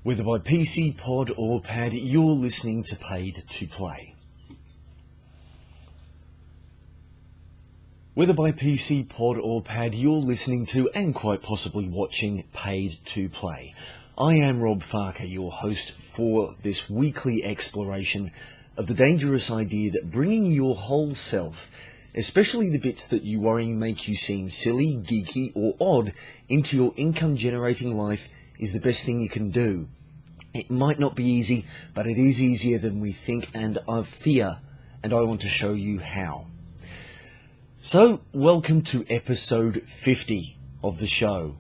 Whether by PC, pod or pad, you're listening to Paid to Play. Whether by PC, pod or pad, you're listening to and quite possibly watching Paid to Play. I am Rob Farker, your host for this weekly exploration of the dangerous idea that bringing your whole self, especially the bits that you worry make you seem silly, geeky or odd, into your income-generating life is the best thing you can do. It might not be easy, but it is easier than we think, and I fear, and I want to show you how. So, welcome to episode 50 of the show.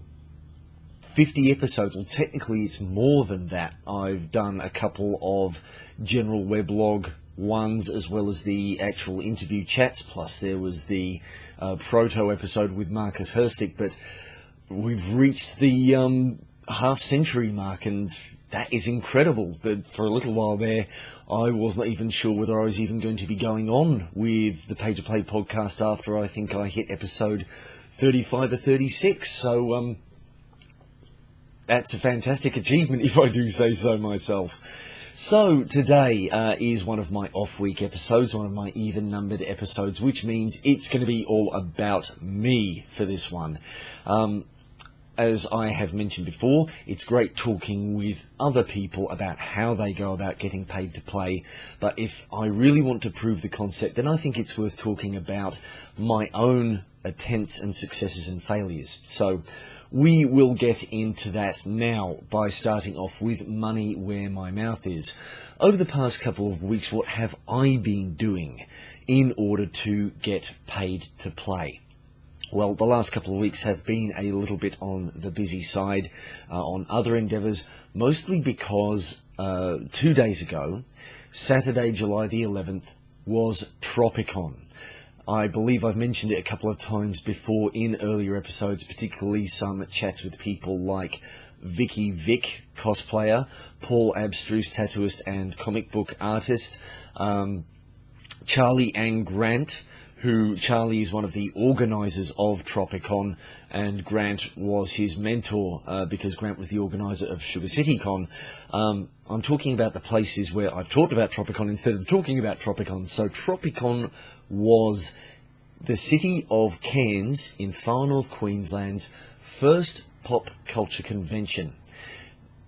50 episodes, well technically it's more than that. I've done a couple of general weblog ones as well as the actual interview chats, plus there was the proto episode with Marcus Herstick, but we've reached the half-century mark, and that is incredible. But for a little while there, I was not even sure whether I was even going to be going on with the Pay to Play podcast after I think I hit episode 35 or 36. So that's a fantastic achievement, if I do say so myself. So today is one of my off-week episodes, one of my even-numbered episodes, which means it's going to be all about me for this one. As I have mentioned before, it's great talking with other people about how they go about getting paid to play, but if I really want to prove the concept, then I think it's worth talking about my own attempts and successes and failures. So we will get into that now by starting off with money where my mouth is. Over the past couple of weeks, what have I been doing in order to get paid to play? Well, the last couple of weeks have been a little bit on the busy side on other endeavours, mostly because 2 days ago, Saturday, July the 11th, was Tropicon. I believe I've mentioned it a couple of times before in earlier episodes, particularly some chats with people like Vicky Vic, cosplayer, Paul Abstruse, tattooist and comic book artist, Charlie and Grant, who Charlie is one of the organisers of Tropicon, and Grant was his mentor because Grant was the organiser of Sugar City Con. I'm talking about the places where I've talked about Tropicon instead of talking about Tropicon. So Tropicon was the city of Cairns in far north Queensland's first pop culture convention.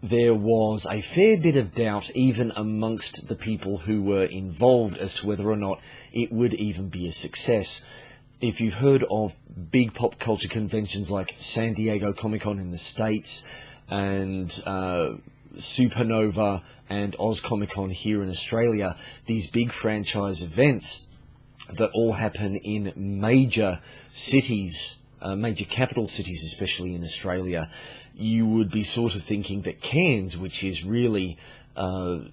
There was a fair bit of doubt even amongst the people who were involved as to whether or not it would even be a success. If you've heard of big pop culture conventions like San Diego Comic-Con in the States and Supernova and Oz Comic-Con here in Australia, these big franchise events that all happen in major cities, major capital cities, especially in Australia, you would be sort of thinking that Cairns, which is really a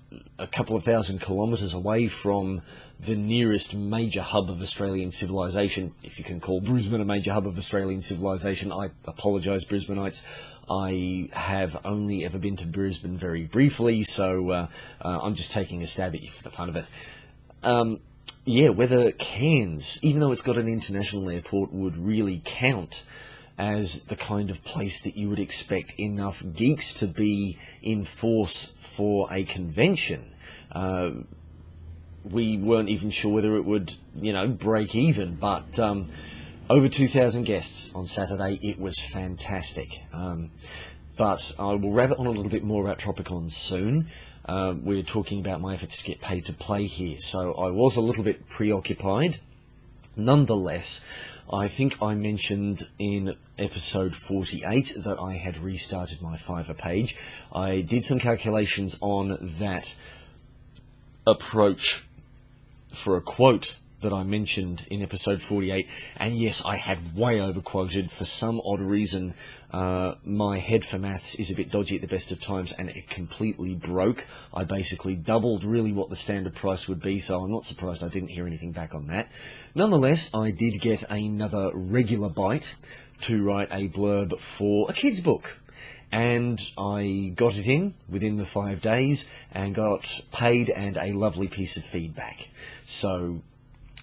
couple of thousand kilometres away from the nearest major hub of Australian civilization, if you can call Brisbane a major hub of Australian civilization. I apologise, Brisbaneites. I have only ever been to Brisbane very briefly, so I'm just taking a stab at you for the fun of it. Whether Cairns, even though it's got an international airport, would really count as the kind of place that you would expect enough geeks to be in force for a convention. We weren't even sure whether it would, break even, but over 2,000 guests on Saturday. It was fantastic. But I will rabbit on a little bit more about Tropicon soon. We're talking about my efforts to get paid to play here, so I was a little bit preoccupied. Nonetheless, I think I mentioned in episode 48 that I had restarted my Fiverr page. I did some calculations on that approach for a quote that I mentioned in episode 48, and yes, I had way overquoted. For some odd reason, my head for maths is a bit dodgy at the best of times, and it completely broke. I basically doubled really what the standard price would be, so I'm not surprised I didn't hear anything back on that. Nonetheless, I did get another regular bite to write a blurb for a kid's book, and I got it in within the 5 days and got paid and a lovely piece of feedback. So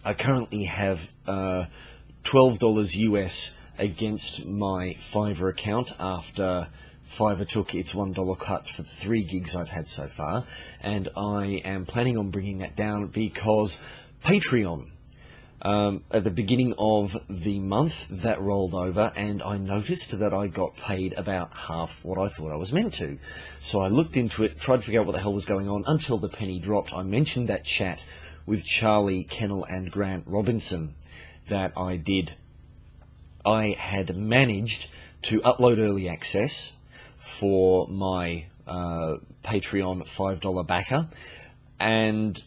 I currently have $12 US against my Fiverr account after Fiverr took its $1 cut for the 3 gigs I've had so far, and I am planning on bringing that down because Patreon, at the beginning of the month, that rolled over, and I noticed that I got paid about half what I thought I was meant to. So I looked into it, tried to figure out what the hell was going on, until the penny dropped. I mentioned that chat with Charlie Kennel and Grant Robinson that I did. I had managed to upload early access for my Patreon $5 backer, and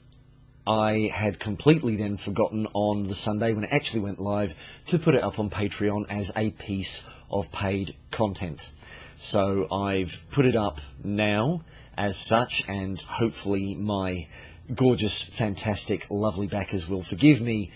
I had completely then forgotten on the Sunday when it actually went live to put it up on Patreon as a piece of paid content. So I've put it up now as such, and hopefully my gorgeous, fantastic, lovely backers will forgive me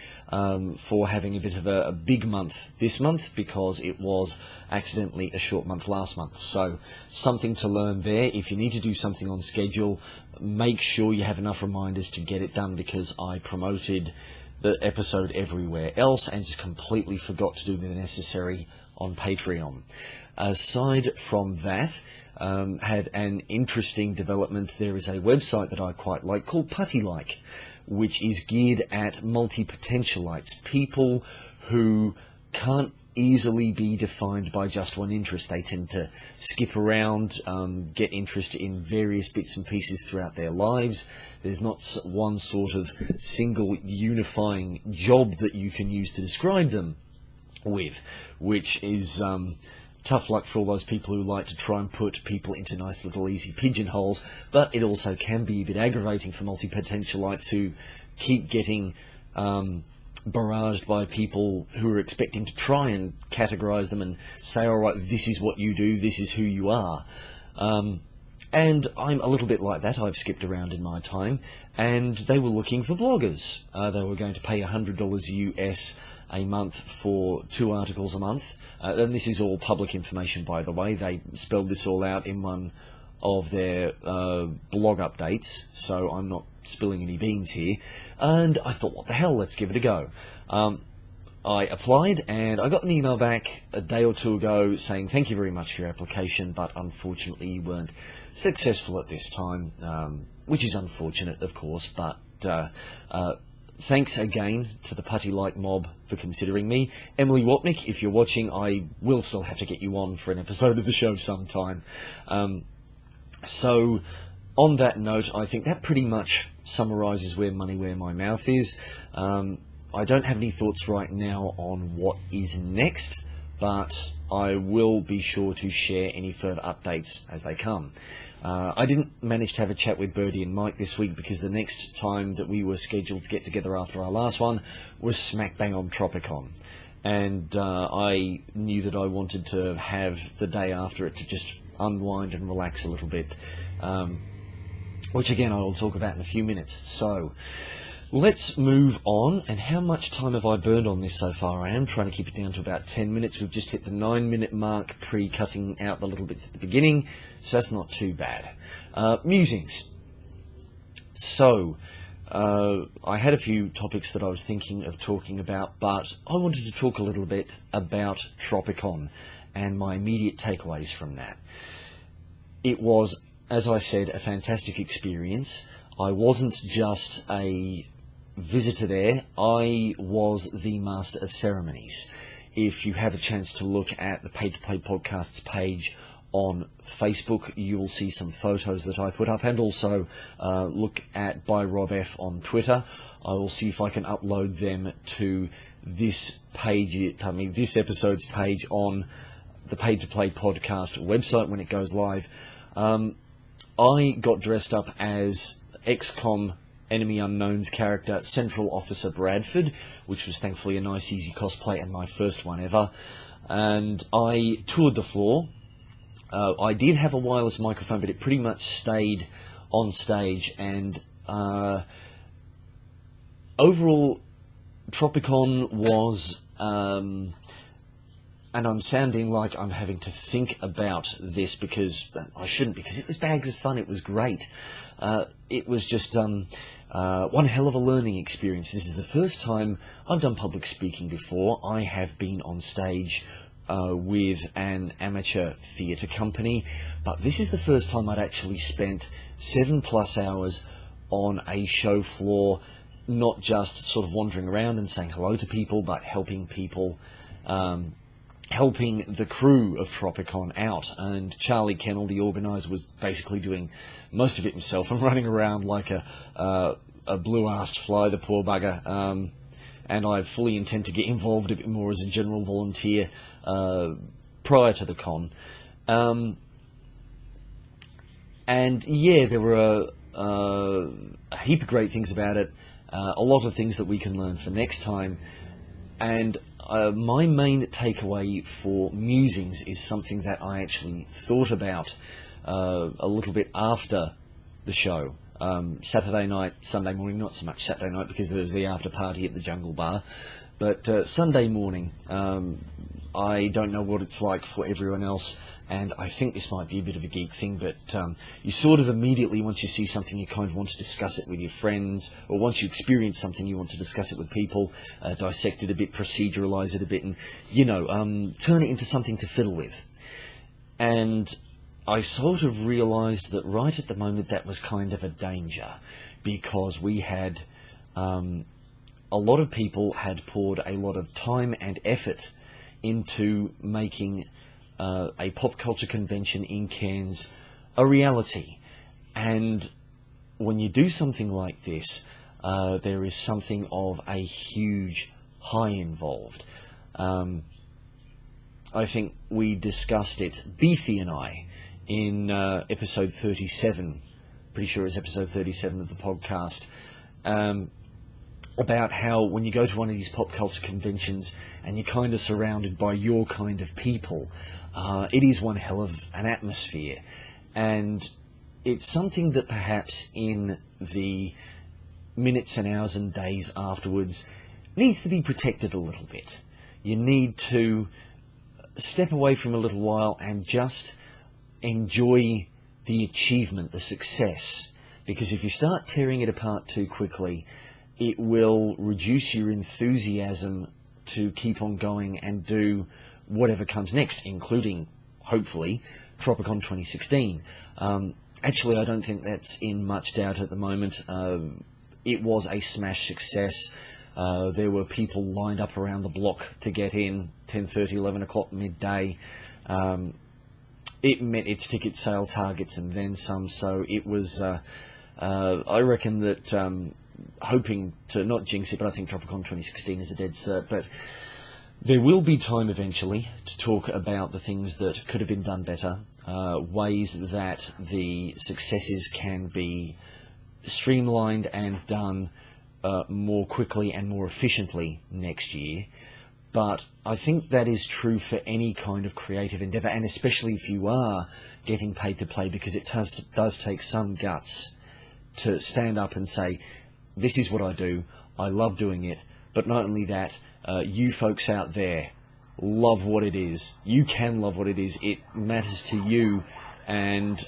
for having a bit of a big month this month, because it was accidentally a short month last month. So something to learn there. If you need to do something on schedule, make sure you have enough reminders to get it done, because I promoted the episode everywhere else and just completely forgot to do the necessary on Patreon. Aside from that, had an interesting development. There is a website that I quite like called Puttylike, which is geared at multi-potentialites, people who can't easily be defined by just one interest. They tend to skip around, get interest in various bits and pieces throughout their lives. There's not one sort of single unifying job that you can use to describe them with, which is tough luck for all those people who like to try and put people into nice little easy pigeonholes, but it also can be a bit aggravating for multi-potentialites who keep getting barraged by people who are expecting to try and categorize them and say, all right, this is what you do, this is who you are. And I'm a little bit like that. I've skipped around in my time, and they were looking for bloggers. They were going to pay $100 US a month for 2 articles a month. And this is all public information, by the way. They spelled this all out in one of their blog updates, so I'm not spilling any beans here. And I thought, what the hell, let's give it a go. I applied, and I got an email back a day or two ago saying, thank you very much for your application, but unfortunately you weren't successful at this time, which is unfortunate, of course, but thanks again to the Puttylike mob for considering me. Emily Wapnick, if you're watching, I will still have to get you on for an episode of the show sometime. So, on that note, I think that pretty much summarises where my mouth is. I don't have any thoughts right now on what is next, but I will be sure to share any further updates as they come. I didn't manage to have a chat with Birdie and Mike this week because the next time that we were scheduled to get together after our last one was smack bang on Tropicon. And I knew that I wanted to have the day after it to just unwind and relax a little bit, which again I will talk about in a few minutes. So let's move on. And how much time have I burned on this so far? I am trying to keep it down to about 10 minutes. We've just hit the 9-minute mark, pre-cutting out the little bits at the beginning, so that's not too bad. Musings. So, I had a few topics that I was thinking of talking about, but I wanted to talk a little bit about Tropicon and my immediate takeaways from that. It was, as I said, a fantastic experience. I wasn't just a visitor there, I was the master of ceremonies. If you have a chance to look at the Paid to Play Podcasts page on Facebook, you will see some photos that I put up, and also look at by Rob F on Twitter. I will see if I can upload them to this page, this episode's page on the Paid to Play Podcast website when it goes live. I got dressed up as XCOM Enemy Unknown's character, Central Officer Bradford, which was thankfully a nice, easy cosplay and my first one ever. And I toured the floor. I did have a wireless microphone, but it pretty much stayed on stage. And overall, Tropicon was... and I'm sounding like I'm having to think about this because I shouldn't, because it was bags of fun. It was great. It was just one hell of a learning experience. This is the first time I've done public speaking before. I have been on stage with an amateur theatre company, but this is the first time I'd actually spent 7+ hours on a show floor, not just sort of wandering around and saying hello to people, but helping people, helping the crew of Tropicon out. And Charlie Kennel, the organiser, was basically doing most of it himself and running around like a blue-assed fly, the poor bugger. And I fully intend to get involved a bit more as a general volunteer prior to the con. And yeah, there were a heap of great things about it, a lot of things that we can learn for next time. And my main takeaway for musings is something that I actually thought about a little bit after the show. Saturday night, Sunday morning, not so much Saturday night because there was the after party at the Jungle Bar, but Sunday morning, I don't know what it's like for everyone else, and I think this might be a bit of a geek thing, but you sort of immediately, once you see something, you kind of want to discuss it with your friends, or once you experience something, you want to discuss it with people, dissect it a bit, proceduralise it a bit, and, you know, turn it into something to fiddle with. And I sort of realised that right at the moment that was kind of a danger, because we had, a lot of people had poured a lot of time and effort into making a pop culture convention in Cairns a reality. And when you do something like this, there is something of a huge high involved. I think we discussed it, Beefy and I, in episode 37, pretty sure it's episode 37 of the podcast, about how when you go to one of these pop culture conventions and you're kind of surrounded by your kind of people, it is one hell of an atmosphere. And it's something that perhaps in the minutes and hours and days afterwards needs to be protected a little bit. You need to step away from a little while and just enjoy the achievement, the success, because if you start tearing it apart too quickly, it will reduce your enthusiasm to keep on going and do whatever comes next, including, hopefully, Tropicon 2016. Actually, I don't think that's in much doubt at the moment. It was a smash success. There were people lined up around the block to get in, 10:30, 11 o'clock, midday. It met its ticket sale targets and then some, so it was, I reckon that, hoping to not jinx it, but I think Tropicon 2016 is a dead cert, but there will be time eventually to talk about the things that could have been done better, ways that the successes can be streamlined and done more quickly and more efficiently next year. But I think that is true for any kind of creative endeavour, and especially if you are getting paid to play, because it does take some guts to stand up and say, this is what I do, I love doing it, but not only that, you folks out there love what it is. You can love what it is. It matters to you, and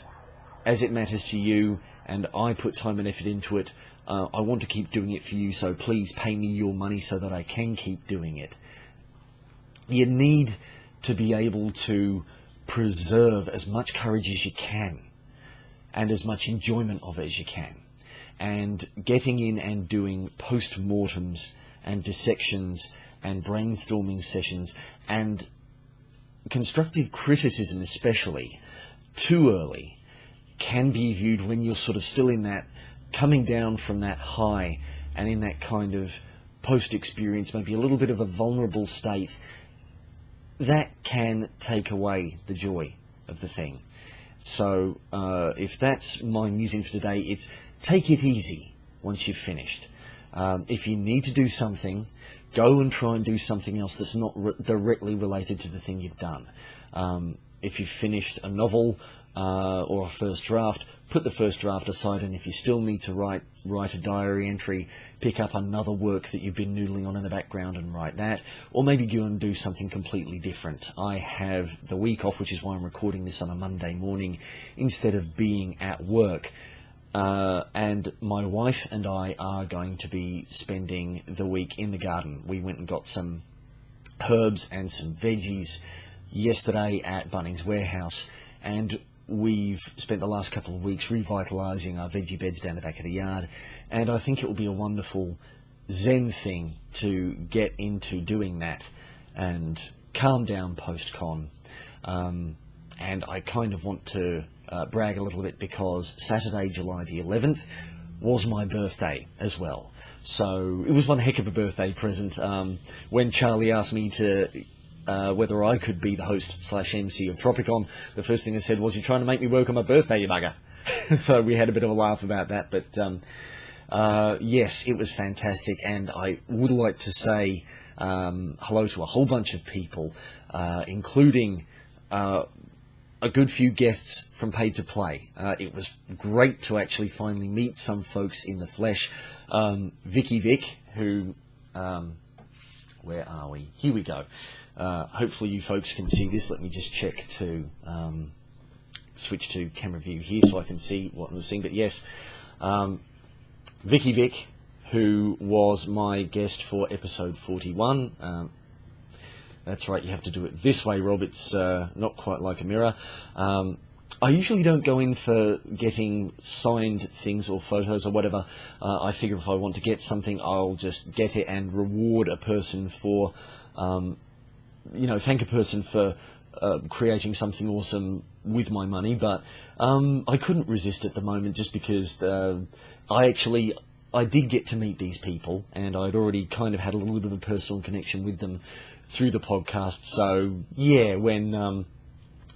as it matters to you, and I put time and effort into it, I want to keep doing it for you, so please pay me your money so that I can keep doing it. You need to be able to preserve as much courage as you can and as much enjoyment of it as you can. And getting in and doing post-mortems and dissections and brainstorming sessions and constructive criticism especially too early can be viewed when you're sort of still in that, coming down from that high and in that kind of post-experience, maybe a little bit of a vulnerable state. That can take away the joy of the thing. So if that's my musing for today, it's take it easy once you've finished. If you need to do something, go and try and do something else that's not directly related to the thing you've done. If you've finished a novel or a first draft, put the first draft aside, and if you still need to write a diary entry, pick up another work that you've been noodling on in the background and write that, or maybe go and do something completely different. I have the week off, which is why I'm recording this on a Monday morning instead of being at work. And my wife and I are going to be spending the week in the garden. We went and got some herbs and some veggies yesterday at Bunnings Warehouse, and we've spent the last couple of weeks revitalising our veggie beds down the back of the yard, and I think it will be a wonderful Zen thing to get into doing that and calm down post-con. And I kind of want to brag a little bit because Saturday, July the 11th, was my birthday as well. So it was one heck of a birthday present. When Charlie asked me to whether I could be the host/MC of Tropicon, the first thing I said was, "You're trying to make me work on my birthday, you bugger." So we had a bit of a laugh about that. But yes, it was fantastic, and I would like to say hello to a whole bunch of people, including a good few guests from Paid to Play. It was great to actually finally meet some folks in the flesh. Vicky Vic, who, where are we? Here we go. Hopefully you folks can see this. Let me just check to switch to camera view here so I can see what I'm seeing. But yes, Vicky Vic, who was my guest for episode 41. That's right, you have to do it this way, Rob. It's not quite like a mirror. I usually don't go in for getting signed things or photos or whatever. I figure if I want to get something, I'll just get it and reward a person for, thank a person for creating something awesome with my money. But I couldn't resist at the moment just because I did get to meet these people, and I'd already kind of had a little bit of a personal connection with them through the podcast. So yeah, when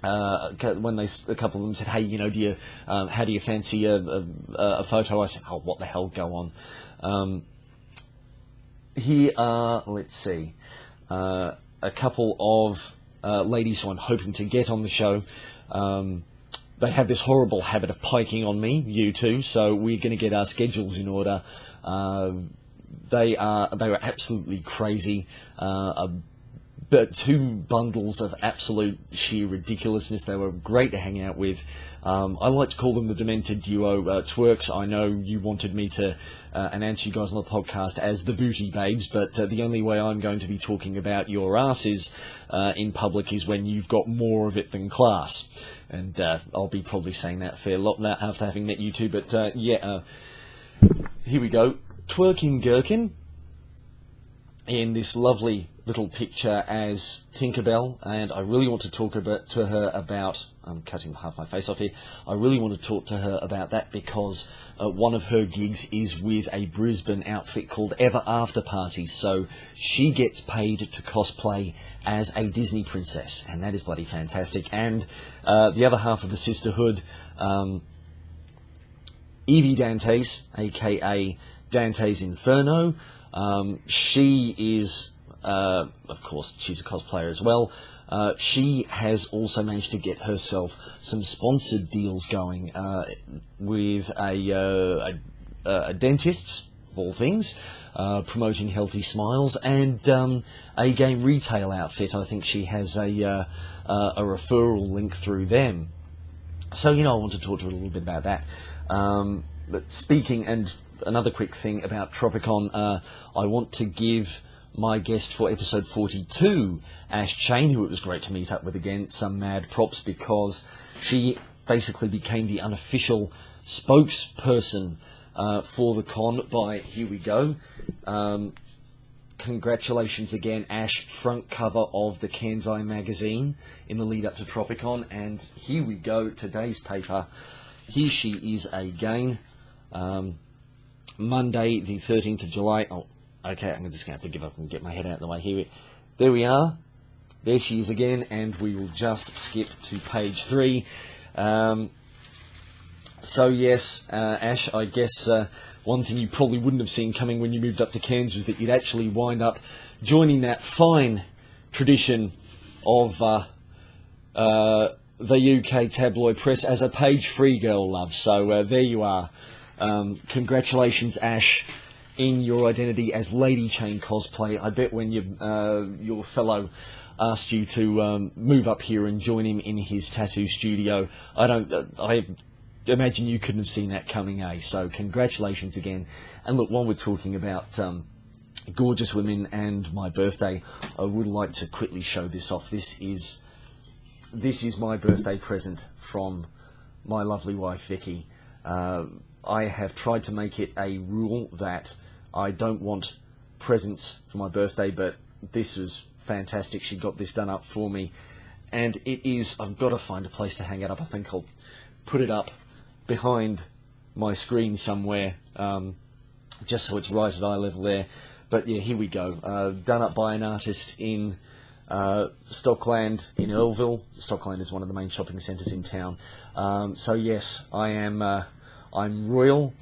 a couple of them said, "Hey, how do you fancy a photo?" I said, "Oh, what the hell, go on." Here are, let's see, a couple of ladies who I'm hoping to get on the show. They have this horrible habit of piking on me, you two, so we're going to get our schedules in order. They were absolutely crazy. But two bundles of absolute sheer ridiculousness. They were great to hang out with. I like to call them the Demented Duo. Twerks, I know you wanted me to announce you guys on the podcast as the Booty Babes, but the only way I'm going to be talking about your asses in public is when you've got more of it than class. And I'll be probably saying that a fair lot now after having met you two, but yeah, here we go. Twerking Gherkin in this lovely little picture as Tinkerbell, and I really want to talk to her about, I'm cutting half my face off here, I really want to talk to her about that because one of her gigs is with a Brisbane outfit called Ever After Parties, so she gets paid to cosplay as a Disney princess, and that is bloody fantastic. And the other half of the sisterhood, Evie Dantes, aka Dante's Inferno, she is, of course, she's a cosplayer as well. She has also managed to get herself some sponsored deals going with a dentist, of all things, promoting healthy smiles, and a game retail outfit. I think she has a referral link through them. So, I want to talk to her a little bit about that. But speaking, and another quick thing about Tropicon, I want to give my guest for episode 42, Ash Chain, who it was great to meet up with again, some mad props because she basically became the unofficial spokesperson for the con by, here we go, congratulations again, Ash, front cover of the Kansai magazine in the lead up to Tropicon, and here we go, today's paper, here she is again, Monday the 13th of July, okay, I'm just going to have to give up and get my head out of the way here. There we are. There she is again, and we will just skip to page 3. So yes, Ash, I guess one thing you probably wouldn't have seen coming when you moved up to Cairns was that you'd actually wind up joining that fine tradition of the UK tabloid press as a page 3 girl, love. So there you are. Congratulations, Ash, in your identity as Lady Chain Cosplay. I bet when your fellow asked you to move up here and join him in his tattoo studio, I imagine you couldn't have seen that coming, eh? So congratulations again. And look, while we're talking about gorgeous women and my birthday, I would like to quickly show this off. This is this is my birthday present from my lovely wife Vicky. I have tried to make it a rule that I don't want presents for my birthday, but this was fantastic. She got this done up for me, and it is, I've got to find a place to hang it up. I think I'll put it up behind my screen somewhere, just so it's right at eye level there. But yeah, here we go. Done up by an artist in Stockland in Earlville. Stockland is one of the main shopping centres in town. So yes, I'm royal.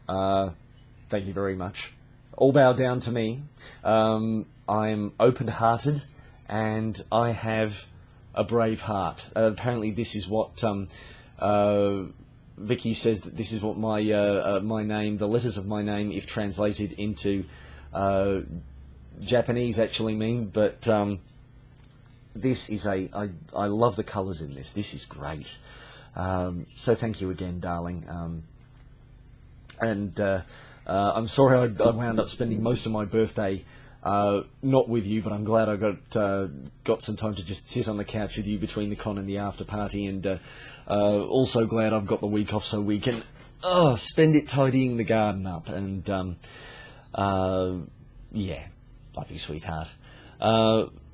Thank you very much. All bow down to me. I'm open-hearted, and I have a brave heart. Apparently, this is what Vicky says, that this is what my name, the letters of my name, if translated into Japanese, actually mean. But this is I love the colours in this. This is great. So thank you again, darling. I'm sorry I wound up spending most of my birthday not with you, but I'm glad I got some time to just sit on the couch with you between the con and the after party, and also glad I've got the week off so we can spend it tidying the garden up. And yeah, love you, sweetheart.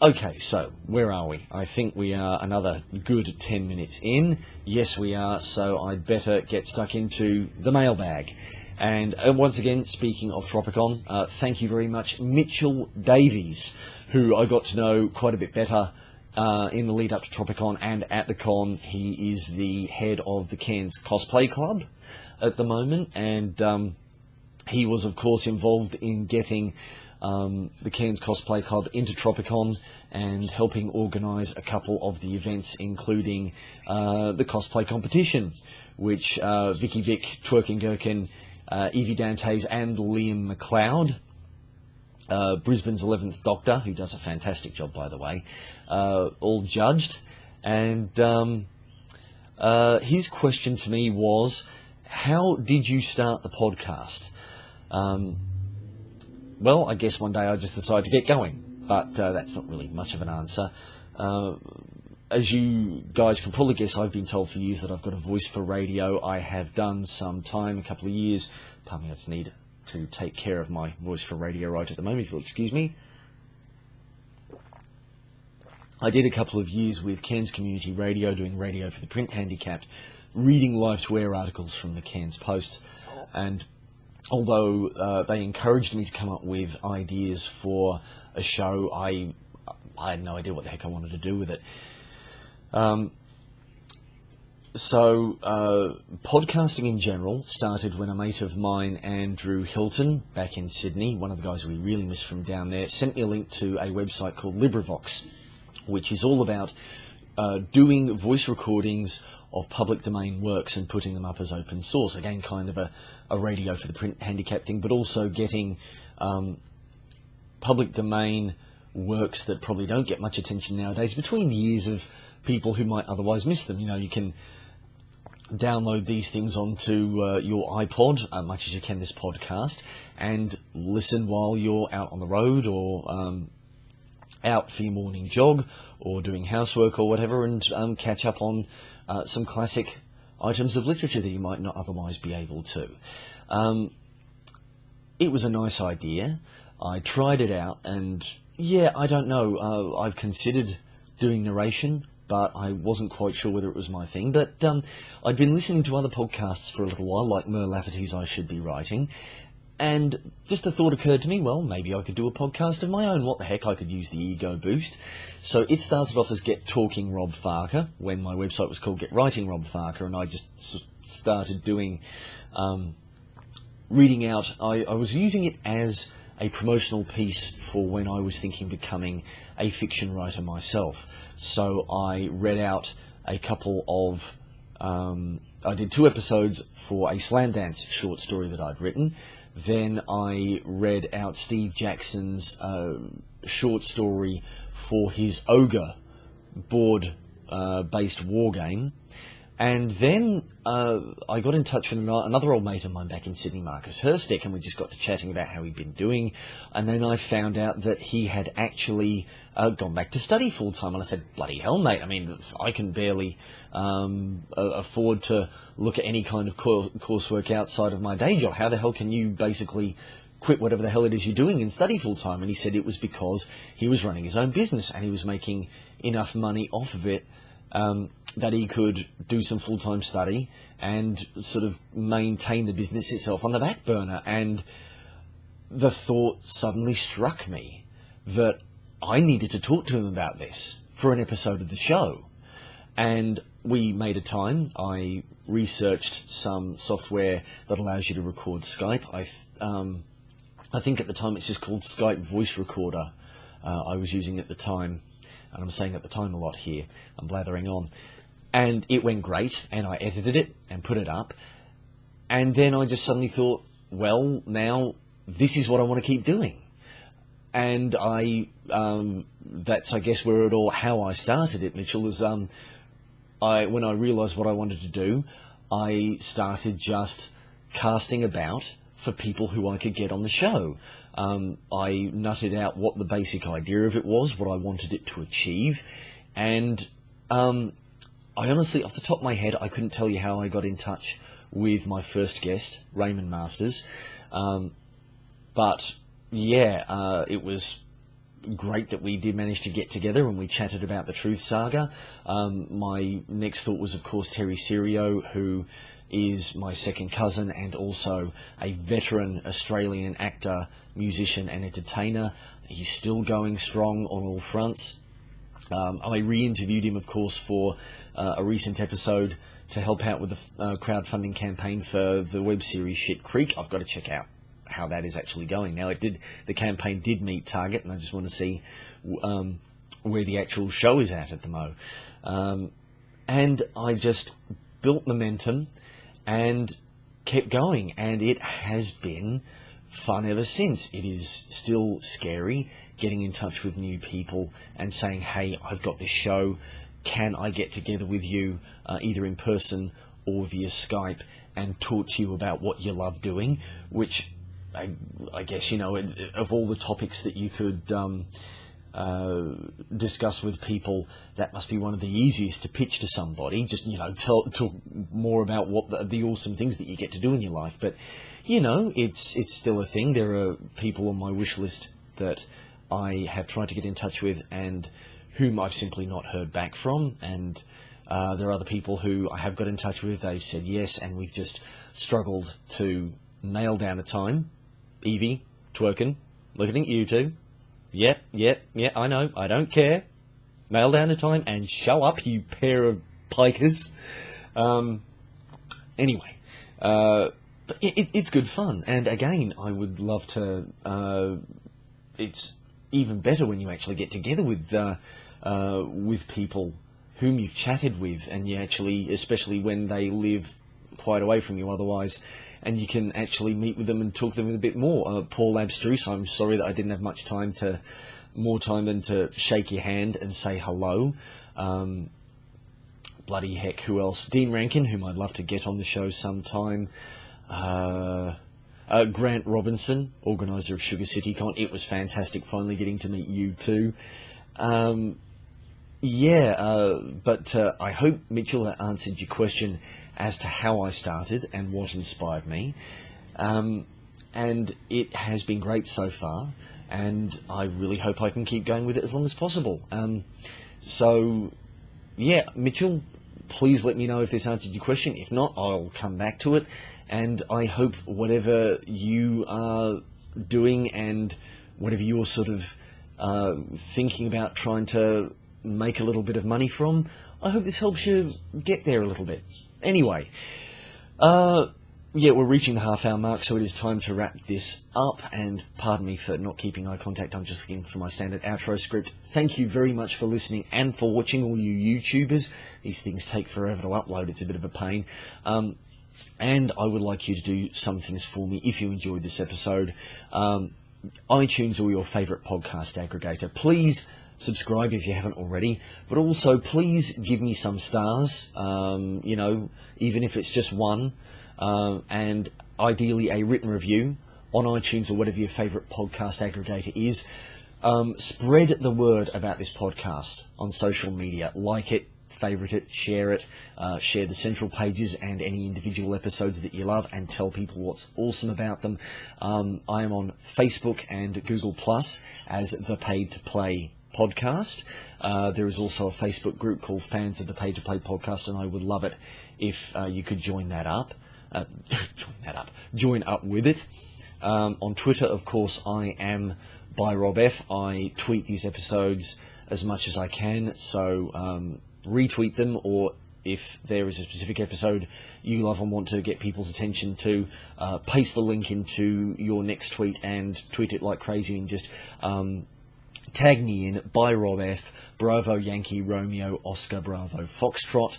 Okay, so where are we? I think we are another good 10 minutes in. Yes, we are, so I'd better get stuck into the mailbag. And once again, speaking of Tropicon, thank you very much, Mitchell Davies, who I got to know quite a bit better in the lead up to Tropicon and at the con. He is the head of the Cairns Cosplay Club at the moment, and he was, of course, involved in getting the Cairns Cosplay Club into Tropicon and helping organise a couple of the events, including the cosplay competition, which Vicky Vic, Twerking Gherkin, Evie Dantes and Liam McLeod, Brisbane's 11th Doctor, who does a fantastic job, by the way, all judged. And his question to me was, how did you start the podcast? Well, I guess one day I just decided to get going, but that's not really much of an answer. As you guys can probably guess, I've been told for years that I've got a voice for radio. I have done some time, a couple of years. Pardon me, I just need to take care of my voice for radio right at the moment, if you'll excuse me. I did a couple of years with Cairns Community Radio, doing radio for the print handicapped, reading live to air articles from the Cairns Post. And although they encouraged me to come up with ideas for a show, I had no idea what the heck I wanted to do with it. So podcasting in general started when a mate of mine, Andrew Hilton, back in Sydney, one of the guys we really miss from down there, sent me a link to a website called LibriVox, which is all about doing voice recordings of public domain works and putting them up as open source. Again, kind of a radio for the print handicap thing, but also getting public domain works that probably don't get much attention nowadays between the ears of people who might otherwise miss them. You know, you can download these things onto your iPod, much as you can this podcast, and listen while you're out on the road or out for your morning jog or doing housework or whatever, and catch up on some classic items of literature that you might not otherwise be able to. It was a nice idea. I tried it out, and yeah, I don't know. I've considered doing narration, but I wasn't quite sure whether it was my thing. But I'd been listening to other podcasts for a little while, like Mer Lafferty's I Should Be Writing, and just a thought occurred to me, well, maybe I could do a podcast of my own. What the heck, I could use the ego boost. So it started off as Get Talking Rob Farker, when my website was called Get Writing Rob Farker, and I just started doing, reading out. I was using it as a promotional piece for when I was thinking of becoming a fiction writer myself. So I read out a couple of, I did 2 episodes for a slam dance short story that I'd written. Then I read out Steve Jackson's short story for his Ogre board-based war game. And then I got in touch with another old mate of mine back in Sydney, Marcus Herstick, and we just got to chatting about how he'd been doing. And then I found out that he had actually gone back to study full-time. And I said, bloody hell, mate, I mean, I can barely afford to look at any kind of coursework outside of my day job. How the hell can you basically quit whatever the hell it is you're doing and study full-time? And he said it was because he was running his own business and he was making enough money off of it that he could do some full-time study and sort of maintain the business itself on the back burner. And the thought suddenly struck me that I needed to talk to him about this for an episode of the show. And we made a time. I researched some software that allows you to record Skype. I think at the time it's just called Skype Voice Recorder. I was using at the time, and I'm saying at the time a lot here. I'm blathering on. And it went great, and I edited it and put it up. And then I just suddenly thought, well, now this is what I want to keep doing. And that's, I guess, how I started it, Mitchell, is when I realised what I wanted to do, I started just casting about for people who I could get on the show. I nutted out what the basic idea of it was, what I wanted it to achieve, and I honestly, off the top of my head, I couldn't tell you how I got in touch with my first guest, Raymond Masters. But yeah, it was great that we did manage to get together and we chatted about the Truth Saga. My next thought was, of course, Terry Serio, who is my second cousin and also a veteran Australian actor, musician and entertainer. He's still going strong on all fronts. I re-interviewed him, of course, for a recent episode to help out with the crowdfunding campaign for the web series Shit Creek. I've got to check out how that is actually going. Now, the campaign did meet target, and I just want to see where the actual show is at the mo. And I just built momentum and kept going, and it has been fun ever since. It is still scary getting in touch with new people and saying, hey, I've got this show, can I get together with you either in person or via Skype and talk to you about what you love doing, which I guess, of all the topics that you could discuss with people, that must be one of the easiest to pitch to somebody. Just, talk more about what the awesome things that you get to do in your life. But, it's still a thing. There are people on my wish list that I have tried to get in touch with and whom I've simply not heard back from. And there are other people who I have got in touch with. They've said yes, and we've just struggled to nail down a time. Evie, twerking, looking at you two. Yep, I know, I don't care. Nail down a time and show up, you pair of pikers. Anyway, it's good fun, and again, I would love to. It's even better when you actually get together with people whom you've chatted with, and you actually, especially when they live quite away from you otherwise, and you can actually meet with them and talk to them a bit more. Paul Abstruse, I'm sorry that I didn't have much time more time than to shake your hand and say hello. Bloody heck, who else? Dean Rankin, whom I'd love to get on the show sometime. Grant Robinson, organiser of Sugar City Con. It was fantastic finally getting to meet you too. But I hope, Mitchell, that answered your question as to how I started and what inspired me. And it has been great so far, and I really hope I can keep going with it as long as possible. Mitchell, please let me know if this answered your question. If not, I'll come back to it, and I hope whatever you are doing and whatever you're sort of thinking about trying to make a little bit of money from, I hope this helps you get there a little bit. Anyway, we're reaching the half-hour mark, so it is time to wrap this up, and pardon me for not keeping eye contact, I'm just looking for my standard outro script. Thank you very much for listening and for watching, all you YouTubers. These things take forever to upload, it's a bit of a pain. And I would like you to do some things for me if you enjoyed this episode. iTunes or your favourite podcast aggregator, please subscribe if you haven't already, but also please give me some stars, even if it's just one, and ideally a written review on iTunes or whatever your favourite podcast aggregator is. Spread the word about this podcast on social media. Like it, favourite it, share the central pages and any individual episodes that you love, and tell people what's awesome about them. I am on Facebook and Google Plus as the Paid to Play podcast. There is also a Facebook group called Fans of the Paid to Play podcast, and I would love it if you could join up with it. On Twitter, of course, I am by Rob F. I tweet these episodes as much as I can, so retweet them, or if there is a specific episode you love and want to get people's attention to, paste the link into your next tweet and tweet it like crazy, and just tag me in, by Rob F, Bravo Yankee Romeo Oscar Bravo Foxtrot.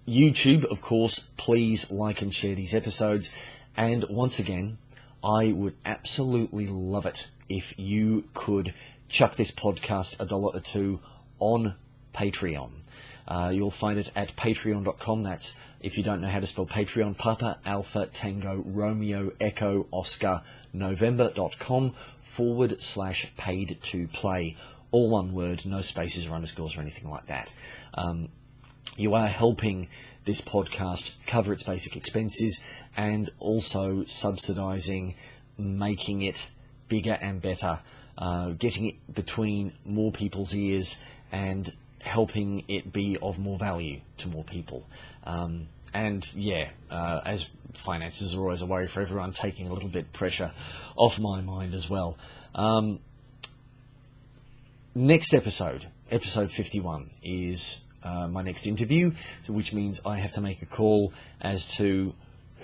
YouTube, of course, please like and share these episodes. And once again, I would absolutely love it if you could chuck this podcast $1 or $2 on Patreon. You'll find it at patreon.com. That's, if you don't know how to spell Patreon, Papa Alpha Tango Romeo Echo Oscar November.com/paid to play. All one word, no spaces or underscores or anything like that. You are helping this podcast cover its basic expenses, and also subsidising making it bigger and better, getting it between more people's ears and helping it be of more value to more people. As finances are always a worry for everyone, taking a little bit of pressure off my mind as well. Next episode 51, is my next interview, which means I have to make a call as to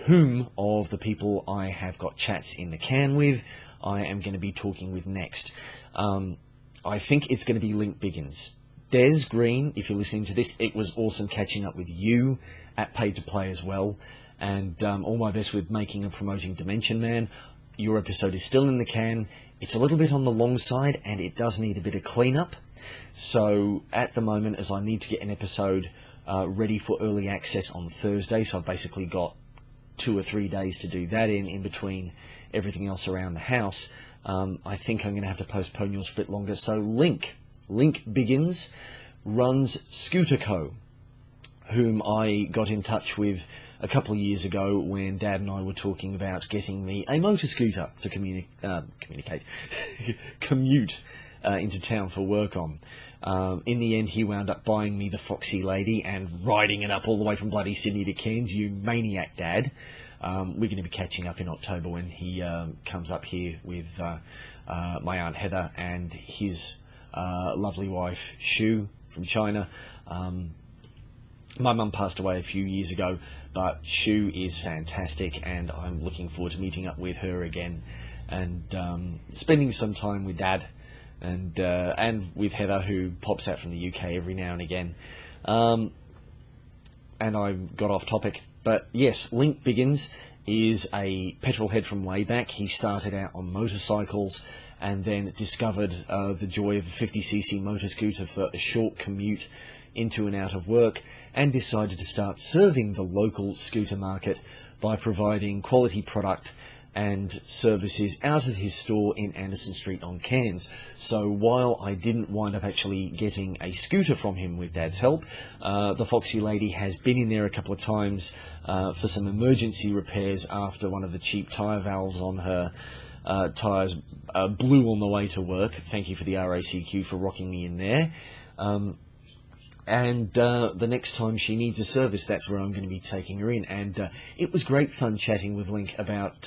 whom of the people I have got chats in the can with I am going to be talking with next. I think it's going to be Link Biggins. Des Green, if you're listening to this, it was awesome catching up with you at Paid to Play as well, and all my best with making and promoting Dimension Man. Your episode is still in the can. It's a little bit on the long side, and it does need a bit of cleanup. So at the moment, as I need to get an episode ready for early access on Thursday, so I've basically got 2 or 3 days to do that in between everything else around the house, I think I'm going to have to postpone yours for a bit longer. So Link Biggins runs Scooter Co., whom I got in touch with a couple of years ago when Dad and I were talking about getting me a motor scooter to commute into town for work on. In the end, he wound up buying me the Foxy Lady and riding it up all the way from bloody Sydney to Cairns, you maniac Dad. We're going to be catching up in October when he comes up here with my Aunt Heather and his lovely wife, Shu, from China. My mum passed away a few years ago, but Shu is fantastic, and I'm looking forward to meeting up with her again and spending some time with Dad and with Heather, who pops out from the UK every now and again. And I got off topic, but yes, Link Biggins is a petrol head from way back. He started out on motorcycles and then discovered the joy of a 50cc motor scooter for a short commute into and out of work, and decided to start serving the local scooter market by providing quality product and services out of his store in Anderson Street on Cairns. So while I didn't wind up actually getting a scooter from him with Dad's help, the Foxy Lady has been in there a couple of times for some emergency repairs after one of the cheap tyre valves on her tyres blew on the way to work. Thank you for the RACQ for rocking me in there. And the next time she needs a service, that's where I'm going to be taking her in. And it was great fun chatting with Link about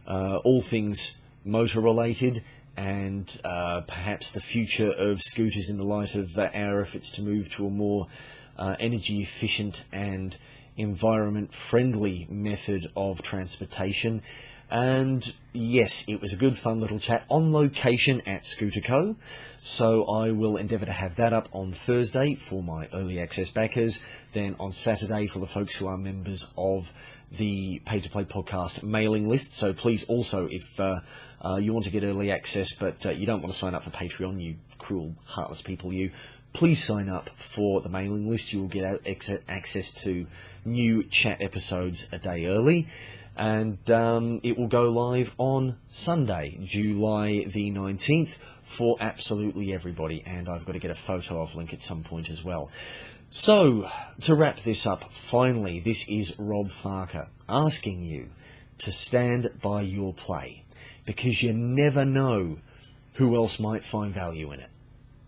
all things motor-related and perhaps the future of scooters in the light of our efforts to move to a more energy-efficient and environment-friendly method of transportation. And yes, it was a good fun little chat on location at Scooter Co. So I will endeavour to have that up on Thursday for my early access backers, then on Saturday for the folks who are members of the Pay to Play podcast mailing list. So please also, if you want to get early access but you don't want to sign up for Patreon, you cruel, heartless people, you, please sign up for the mailing list. You will get access to new chat episodes a day early. And it will go live on Sunday, July the 19th, for absolutely everybody. And I've got to get a photo of Link at some point as well. So, to wrap this up, finally, this is Rob Farker asking you to stand by your play, because you never know who else might find value in it.